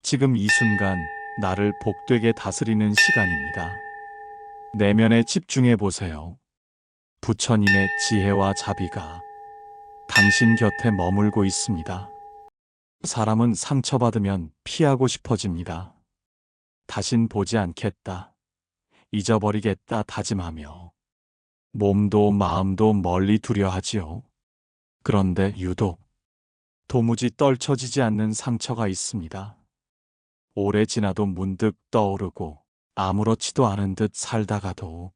지금 이 순간 나를 복되게 다스리는 시간입니다. 내면에 집중해 보세요. 부처님의 지혜와 자비가 당신 곁에 머물고 있습니다. 사람은 상처받으면 피하고 싶어집니다. 다신 보지 않겠다, 잊어버리겠다 다짐하며 몸도 마음도 멀리 두려 하지요. 그런데 유독 도무지 떨쳐지지 않는 상처가 있습니다. 오래 지나도 문득 떠오르고 아무렇지도 않은 듯 살다가도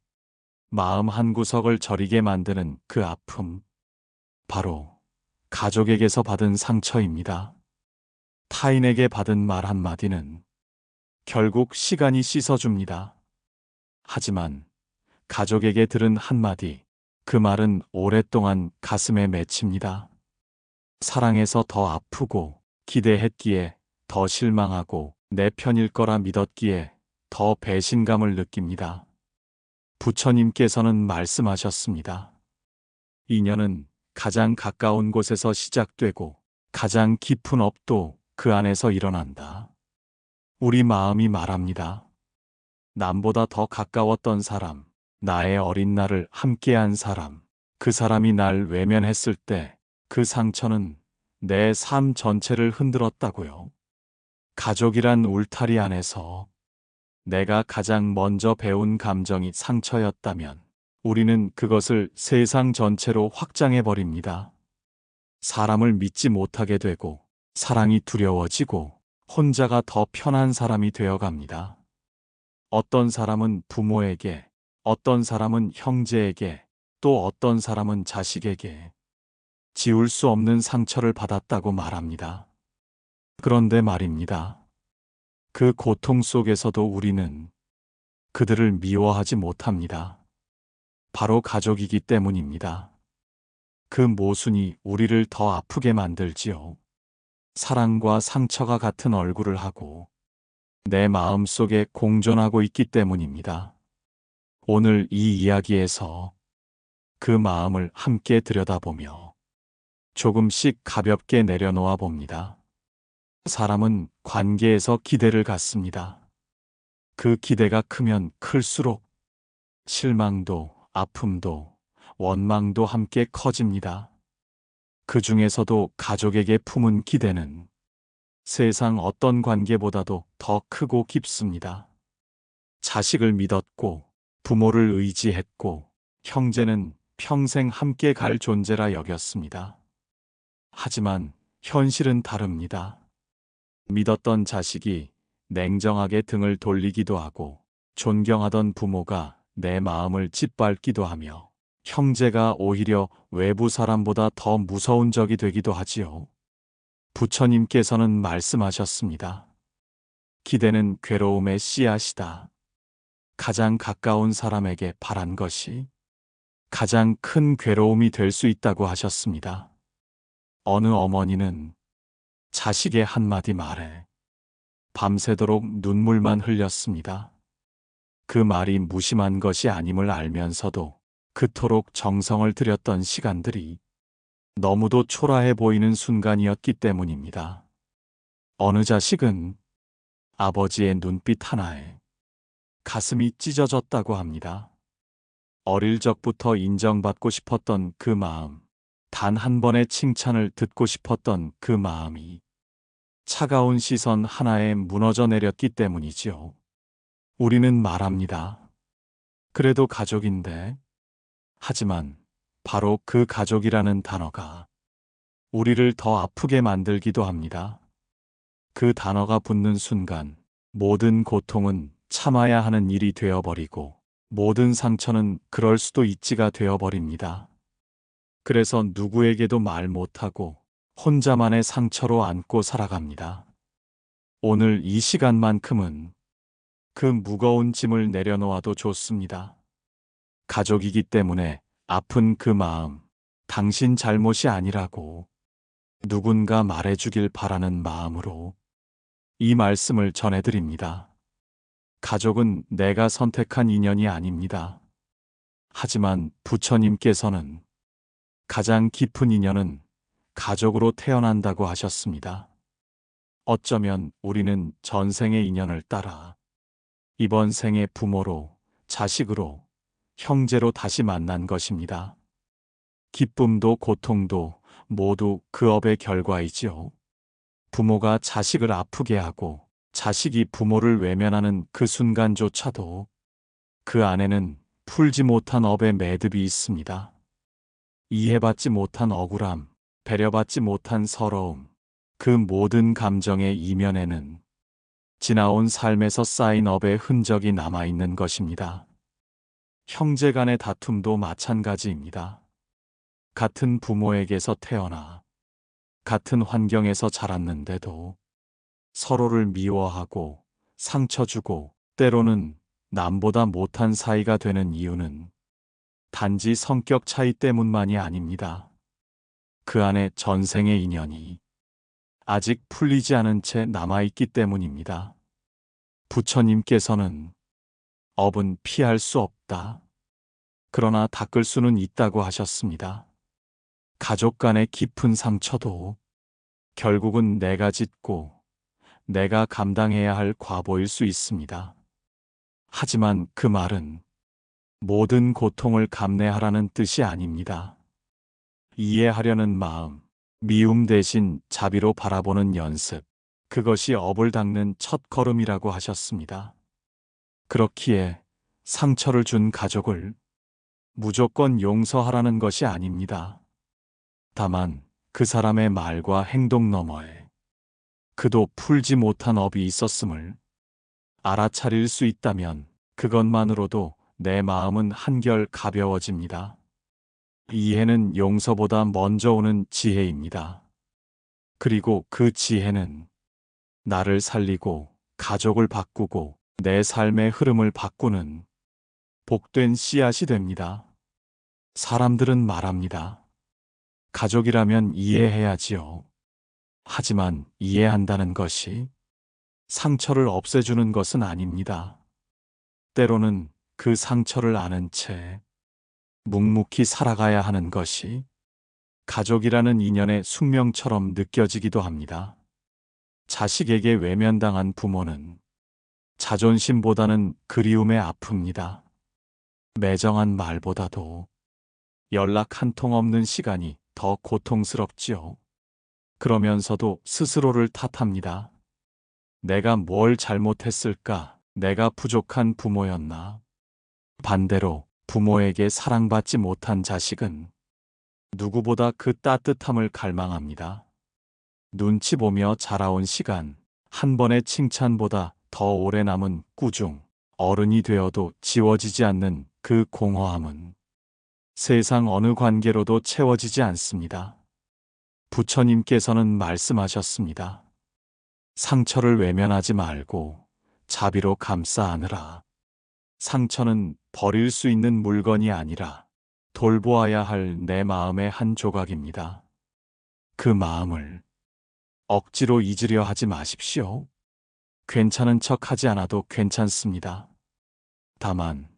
마음 한구석을 저리게 만드는 그 아픔, 바로 가족에게서 받은 상처입니다. 타인에게 받은 말 한마디는 결국 시간이 씻어줍니다. 하지만 가족에게 들은 한마디, 그 말은 오랫동안 가슴에 맺힙니다. 사랑해서 더 아프고 기대했기에 더 실망하고 내 편일 거라 믿었기에 더 배신감을 느낍니다. 부처님께서는 말씀하셨습니다. 인연은 가장 가까운 곳에서 시작되고 가장 깊은 업도 그 안에서 일어난다. 우리 마음이 말합니다. 남보다 더 가까웠던 사람, 나의 어린 날을 함께한 사람, 그 사람이 날 외면했을 때 그 상처는 내 삶 전체를 흔들었다고요. 가족이란 울타리 안에서 내가 가장 먼저 배운 감정이 상처였다면 우리는 그것을 세상 전체로 확장해 버립니다. 사람을 믿지 못하게 되고 사랑이 두려워지고 혼자가 더 편한 사람이 되어 갑니다. 어떤 사람은 부모에게, 어떤 사람은 형제에게, 또 어떤 사람은 자식에게 지울 수 없는 상처를 받았다고 말합니다. 그런데 말입니다. 그 고통 속에서도 우리는 그들을 미워하지 못합니다. 바로 가족이기 때문입니다. 그 모순이 우리를 더 아프게 만들지요. 사랑과 상처가 같은 얼굴을 하고 내 마음 속에 공존하고 있기 때문입니다. 오늘 이 이야기에서 그 마음을 함께 들여다보며 조금씩 가볍게 내려놓아 봅니다. 사람은 관계에서 기대를 갖습니다. 그 기대가 크면 클수록 실망도, 아픔도, 원망도 함께 커집니다. 그 중에서도 가족에게 품은 기대는 세상 어떤 관계보다도 더 크고 깊습니다. 자식을 믿었고, 부모를 의지했고, 형제는 평생 함께 갈 존재라 여겼습니다. 하지만 현실은 다릅니다. 믿었던 자식이 냉정하게 등을 돌리기도 하고, 존경하던 부모가 내 마음을 짓밟기도 하며, 형제가 오히려 외부 사람보다 더 무서운 적이 되기도 하지요. 부처님께서는 말씀하셨습니다. 기대는 괴로움의 씨앗이다. 가장 가까운 사람에게 바란 것이 가장 큰 괴로움이 될 수 있다고 하셨습니다. 어느 어머니는 자식의 한마디 말에 밤새도록 눈물만 흘렸습니다. 그 말이 무심한 것이 아님을 알면서도 그토록 정성을 들였던 시간들이 너무도 초라해 보이는 순간이었기 때문입니다. 어느 자식은 아버지의 눈빛 하나에 가슴이 찢어졌다고 합니다. 어릴 적부터 인정받고 싶었던 그 마음, 단 한 번의 칭찬을 듣고 싶었던 그 마음이 차가운 시선 하나에 무너져 내렸기 때문이지요. 우리는 말합니다. 그래도 가족인데. 하지만 바로 그 가족이라는 단어가 우리를 더 아프게 만들기도 합니다. 그 단어가 붙는 순간 모든 고통은 참아야 하는 일이 되어버리고 모든 상처는 그럴 수도 있지가 되어버립니다. 그래서 누구에게도 말 못하고 혼자만의 상처로 안고 살아갑니다. 오늘 이 시간만큼은 그 무거운 짐을 내려놓아도 좋습니다. 가족이기 때문에 아픈 그 마음, 당신 잘못이 아니라고 누군가 말해주길 바라는 마음으로 이 말씀을 전해드립니다. 가족은 내가 선택한 인연이 아닙니다. 하지만 부처님께서는 가장 깊은 인연은 가족으로 태어난다고 하셨습니다. 어쩌면 우리는 전생의 인연을 따라 이번 생의 부모로, 자식으로, 형제로 다시 만난 것입니다. 기쁨도 고통도 모두 그 업의 결과이지요. 부모가 자식을 아프게 하고 자식이 부모를 외면하는 그 순간조차도 그 안에는 풀지 못한 업의 매듭이 있습니다. 이해받지 못한 억울함, 배려받지 못한 서러움, 그 모든 감정의 이면에는 지나온 삶에서 쌓인 업의 흔적이 남아있는 것입니다. 형제 간의 다툼도 마찬가지입니다. 같은 부모에게서 태어나 같은 환경에서 자랐는데도 서로를 미워하고 상처 주고 때로는 남보다 못한 사이가 되는 이유는 단지 성격 차이 때문만이 아닙니다. 그 안에 전생의 인연이 아직 풀리지 않은 채 남아있기 때문입니다. 부처님께서는 업은 피할 수 없다. 그러나 닦을 수는 있다고 하셨습니다. 가족 간의 깊은 상처도 결국은 내가 짓고 내가 감당해야 할 과보일 수 있습니다. 하지만 그 말은 모든 고통을 감내하라는 뜻이 아닙니다. 이해하려는 마음, 미움 대신 자비로 바라보는 연습, 그것이 업을 닦는 첫 걸음이라고 하셨습니다. 그렇기에 상처를 준 가족을 무조건 용서하라는 것이 아닙니다. 다만 그 사람의 말과 행동 너머에 그도 풀지 못한 업이 있었음을 알아차릴 수 있다면 그것만으로도 내 마음은 한결 가벼워집니다. 이해는 용서보다 먼저 오는 지혜입니다. 그리고 그 지혜는 나를 살리고 가족을 바꾸고 내 삶의 흐름을 바꾸는 복된 씨앗이 됩니다. 사람들은 말합니다. 가족이라면 이해해야지요. 하지만 이해한다는 것이 상처를 없애주는 것은 아닙니다. 때로는 그 상처를 아는 채 묵묵히 살아가야 하는 것이 가족이라는 인연의 숙명처럼 느껴지기도 합니다. 자식에게 외면당한 부모는 자존심보다는 그리움에 아픕니다. 매정한 말보다도 연락 한 통 없는 시간이 더 고통스럽지요. 그러면서도 스스로를 탓합니다. 내가 뭘 잘못했을까? 내가 부족한 부모였나? 반대로 부모에게 사랑받지 못한 자식은 누구보다 그 따뜻함을 갈망합니다. 눈치 보며 자라온 시간, 한 번의 칭찬보다 더 오래 남은 꾸중, 어른이 되어도 지워지지 않는 그 공허함은 세상 어느 관계로도 채워지지 않습니다. 부처님께서는 말씀하셨습니다. 상처를 외면하지 말고 자비로 감싸 안으라. 상처는 버릴 수 있는 물건이 아니라 돌보아야 할 내 마음의 한 조각입니다. 그 마음을 억지로 잊으려 하지 마십시오. 괜찮은 척 하지 않아도 괜찮습니다. 다만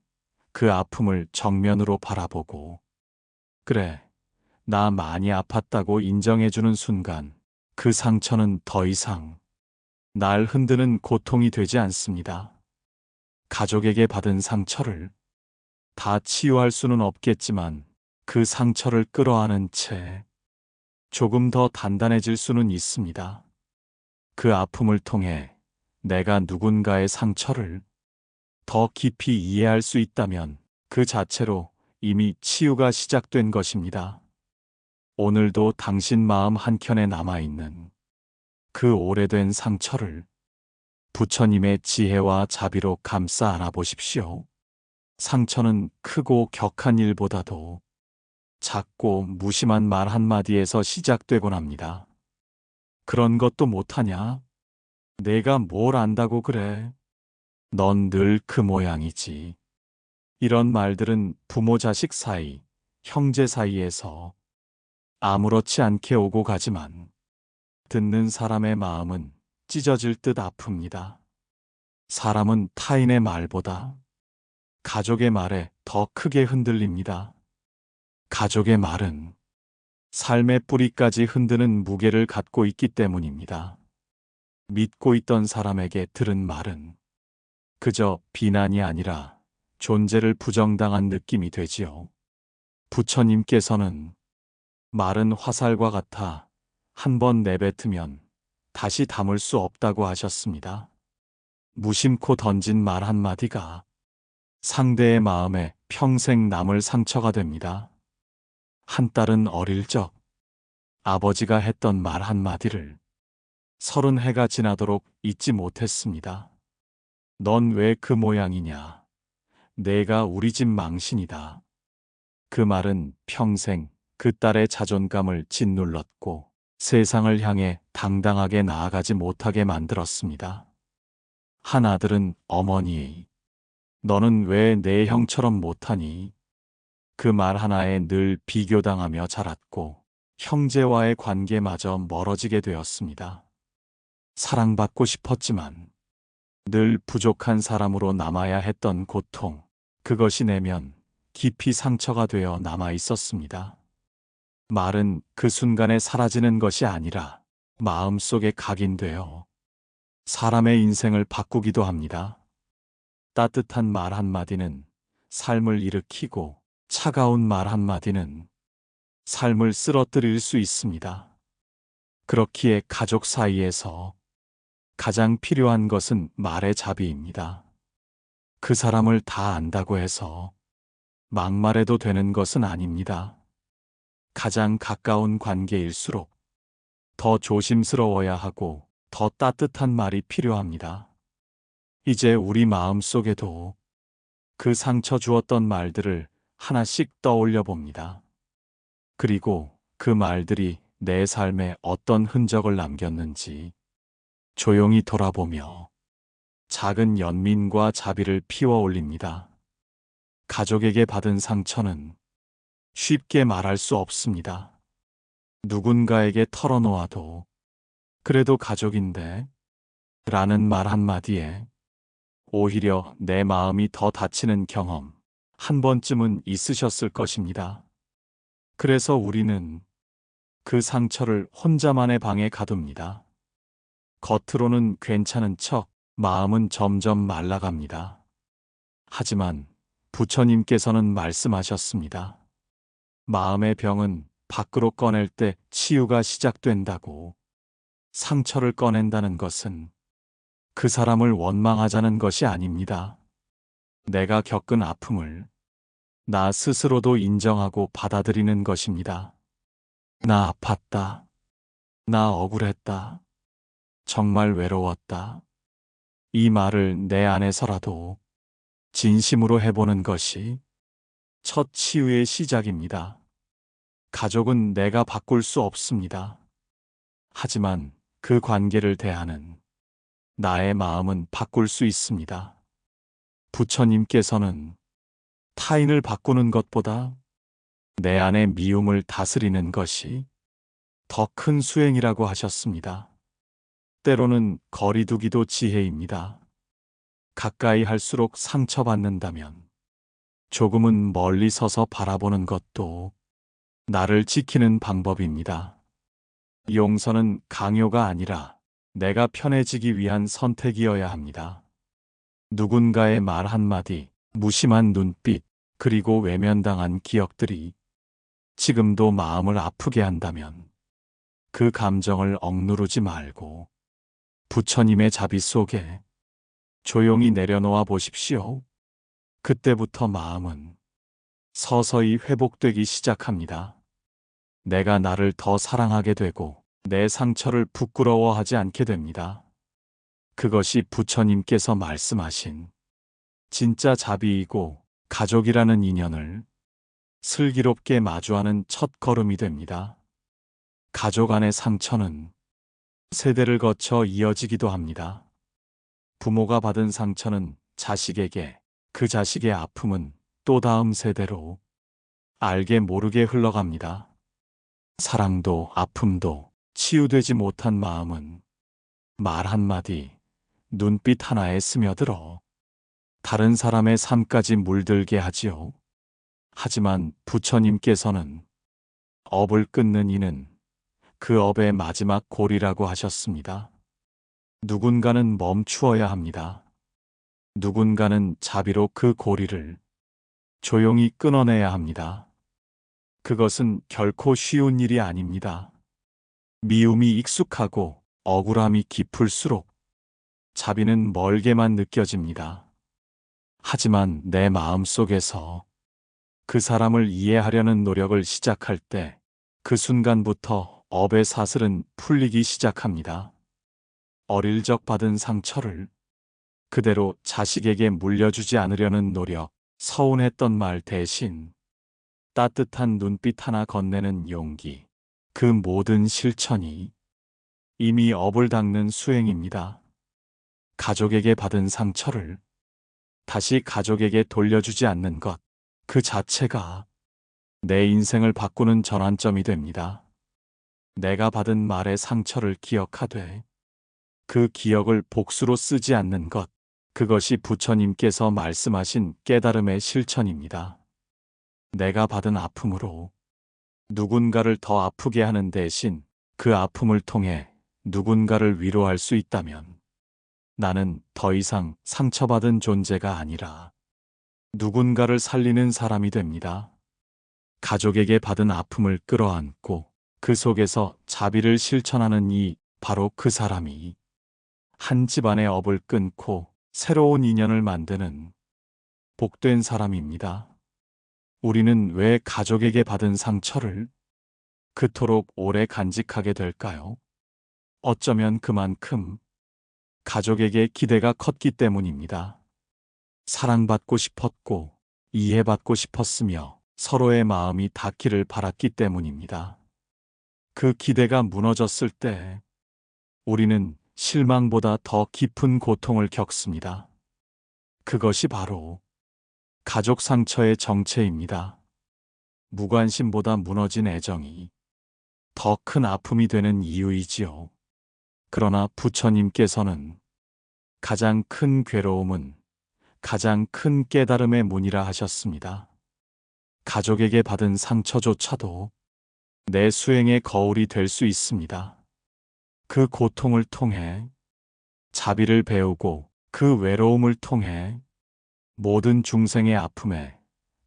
그 아픔을 정면으로 바라보고 그래, 나 많이 아팠다고 인정해주는 순간 그 상처는 더 이상 날 흔드는 고통이 되지 않습니다. 가족에게 받은 상처를 다 치유할 수는 없겠지만 그 상처를 끌어안은 채 조금 더 단단해질 수는 있습니다. 그 아픔을 통해 내가 누군가의 상처를 더 깊이 이해할 수 있다면 그 자체로 이미 치유가 시작된 것입니다. 오늘도 당신 마음 한켠에 남아있는 그 오래된 상처를 부처님의 지혜와 자비로 감싸 안아보십시오. 상처는 크고 격한 일보다도 작고 무심한 말 한마디에서 시작되곤 합니다. 그런 것도 못하냐? 내가 뭘 안다고 그래? 넌 늘 그 모양이지. 이런 말들은 부모 자식 사이, 형제 사이에서 아무렇지 않게 오고 가지만 듣는 사람의 마음은 찢어질 듯 아픕니다. 사람은 타인의 말보다 가족의 말에 더 크게 흔들립니다. 가족의 말은 삶의 뿌리까지 흔드는 무게를 갖고 있기 때문입니다. 믿고 있던 사람에게 들은 말은 그저 비난이 아니라 존재를 부정당한 느낌이 되지요. 부처님께서는 말은 화살과 같아 한 번 내뱉으면 다시 담을 수 없다고 하셨습니다. 무심코 던진 말 한마디가 상대의 마음에 평생 남을 상처가 됩니다. 한 딸은 어릴 적 아버지가 했던 말 한마디를 30해가 지나도록 잊지 못했습니다. 넌 왜 그 모양이냐? 내가 우리 집 망신이다. 그 말은 평생 그 딸의 자존감을 짓눌렀고 세상을 향해 당당하게 나아가지 못하게 만들었습니다. 한 아들은 어머니, 너는 왜 내 형처럼 못하니? 그 말 하나에 늘 비교당하며 자랐고 형제와의 관계마저 멀어지게 되었습니다. 사랑받고 싶었지만 늘 부족한 사람으로 남아야 했던 고통, 그것이 내면 깊이 상처가 되어 남아 있었습니다. 말은 그 순간에 사라지는 것이 아니라 마음속에 각인되어 사람의 인생을 바꾸기도 합니다. 따뜻한 말 한마디는 삶을 일으키고 차가운 말 한마디는 삶을 쓰러뜨릴 수 있습니다. 그렇기에 가족 사이에서 가장 필요한 것은 말의 자비입니다. 그 사람을 다 안다고 해서 막말해도 되는 것은 아닙니다. 가장 가까운 관계일수록 더 조심스러워야 하고 더 따뜻한 말이 필요합니다. 이제 우리 마음 속에도 그 상처 주었던 말들을 하나씩 떠올려 봅니다. 그리고 그 말들이 내 삶에 어떤 흔적을 남겼는지 조용히 돌아보며 작은 연민과 자비를 피워 올립니다. 가족에게 받은 상처는 쉽게 말할 수 없습니다. 누군가에게 털어놓아도 그래도 가족인데 라는 말 한마디에 오히려 내 마음이 더 다치는 경험 한 번쯤은 있으셨을 것입니다. 그래서 우리는 그 상처를 혼자만의 방에 가둡니다. 겉으로는 괜찮은 척 마음은 점점 말라갑니다. 하지만 부처님께서는 말씀하셨습니다. 마음의 병은 밖으로 꺼낼 때 치유가 시작된다고. 상처를 꺼낸다는 것은 그 사람을 원망하자는 것이 아닙니다. 내가 겪은 아픔을 나 스스로도 인정하고 받아들이는 것입니다. 나 아팠다. 나 억울했다. 정말 외로웠다. 이 말을 내 안에서라도 진심으로 해보는 것이 첫 치유의 시작입니다. 가족은 내가 바꿀 수 없습니다. 하지만 그 관계를 대하는 나의 마음은 바꿀 수 있습니다. 부처님께서는 타인을 바꾸는 것보다 내 안의 미움을 다스리는 것이 더 큰 수행이라고 하셨습니다. 때로는 거리두기도 지혜입니다. 가까이 할수록 상처받는다면 조금은 멀리 서서 바라보는 것도 나를 지키는 방법입니다. 용서는 강요가 아니라 내가 편해지기 위한 선택이어야 합니다. 누군가의 말 한마디, 무심한 눈빛, 그리고 외면당한 기억들이 지금도 마음을 아프게 한다면 그 감정을 억누르지 말고 부처님의 자비 속에 조용히 내려놓아 보십시오. 그때부터 마음은 서서히 회복되기 시작합니다. 내가 나를 더 사랑하게 되고 내 상처를 부끄러워하지 않게 됩니다. 그것이 부처님께서 말씀하신 진짜 자비이고 가족이라는 인연을 슬기롭게 마주하는 첫 걸음이 됩니다. 가족 안의 상처는 세대를 거쳐 이어지기도 합니다. 부모가 받은 상처는 자식에게, 그 자식의 아픔은 또 다음 세대로 알게 모르게 흘러갑니다. 사랑도 아픔도 치유되지 못한 마음은 말 한마디, 눈빛 하나에 스며들어 다른 사람의 삶까지 물들게 하지요. 하지만 부처님께서는 업을 끊는 이는 그 업의 마지막 골이라고 하셨습니다. 누군가는 멈추어야 합니다. 누군가는 자비로 그 고리를 조용히 끊어내야 합니다. 그것은 결코 쉬운 일이 아닙니다. 미움이 익숙하고 억울함이 깊을수록 자비는 멀게만 느껴집니다. 하지만 내 마음 속에서 그 사람을 이해하려는 노력을 시작할 때 그 순간부터 업의 사슬은 풀리기 시작합니다. 어릴 적 받은 상처를 그대로 자식에게 물려주지 않으려는 노력, 서운했던 말 대신 따뜻한 눈빛 하나 건네는 용기, 그 모든 실천이 이미 업을 닦는 수행입니다. 가족에게 받은 상처를 다시 가족에게 돌려주지 않는 것, 그 자체가 내 인생을 바꾸는 전환점이 됩니다. 내가 받은 말의 상처를 기억하되 그 기억을 복수로 쓰지 않는 것, 그것이 부처님께서 말씀하신 깨달음의 실천입니다. 내가 받은 아픔으로 누군가를 더 아프게 하는 대신 그 아픔을 통해 누군가를 위로할 수 있다면 나는 더 이상 상처받은 존재가 아니라 누군가를 살리는 사람이 됩니다. 가족에게 받은 아픔을 끌어안고 그 속에서 자비를 실천하는 바로 그 사람이 한 집안의 업을 끊고 새로운 인연을 만드는 복된 사람입니다. 우리는 왜 가족에게 받은 상처를 그토록 오래 간직하게 될까요? 어쩌면 그만큼 가족에게 기대가 컸기 때문입니다. 사랑받고 싶었고 이해받고 싶었으며 서로의 마음이 닿기를 바랐기 때문입니다. 그 기대가 무너졌을 때 우리는 실망보다 더 깊은 고통을 겪습니다. 그것이 바로 가족 상처의 정체입니다. 무관심보다 무너진 애정이 더 큰 아픔이 되는 이유이지요. 그러나 부처님께서는 가장 큰 괴로움은 가장 큰 깨달음의 문이라 하셨습니다. 가족에게 받은 상처조차도 내 수행의 거울이 될 수 있습니다. 그 고통을 통해 자비를 배우고 그 외로움을 통해 모든 중생의 아픔에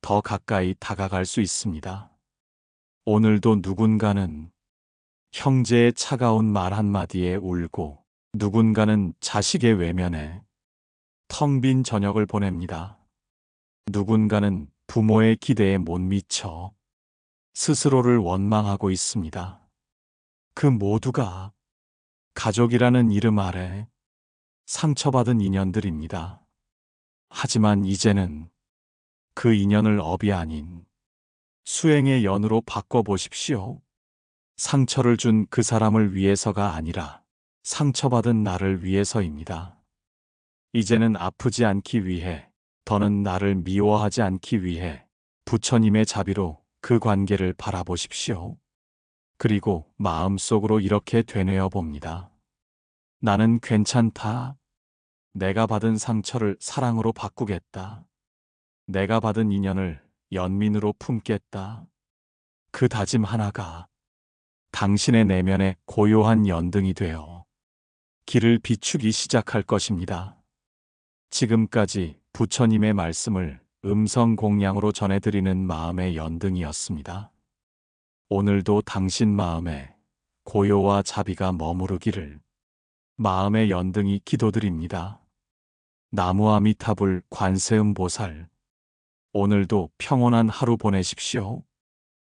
더 가까이 다가갈 수 있습니다. 오늘도 누군가는 형제의 차가운 말 한마디에 울고 누군가는 자식의 외면에 텅 빈 저녁을 보냅니다. 누군가는 부모의 기대에 못 미쳐 스스로를 원망하고 있습니다. 그 모두가 가족이라는 이름 아래 상처받은 인연들입니다. 하지만 이제는 그 인연을 업이 아닌 수행의 연으로 바꿔보십시오. 상처를 준 그 사람을 위해서가 아니라 상처받은 나를 위해서입니다. 이제는 아프지 않기 위해, 더는 나를 미워하지 않기 위해 부처님의 자비로 그 관계를 바라보십시오. 그리고 마음속으로 이렇게 되뇌어 봅니다. 나는 괜찮다. 내가 받은 상처를 사랑으로 바꾸겠다. 내가 받은 인연을 연민으로 품겠다. 그 다짐 하나가 당신의 내면에 고요한 연등이 되어 길을 비추기 시작할 것입니다. 지금까지 부처님의 말씀을 음성 공양으로 전해드리는 마음의 연등이었습니다. 오늘도 당신 마음에 고요와 자비가 머무르기를 마음의 연등이 기도드립니다. 나무아미타불 관세음보살, 오늘도 평온한 하루 보내십시오.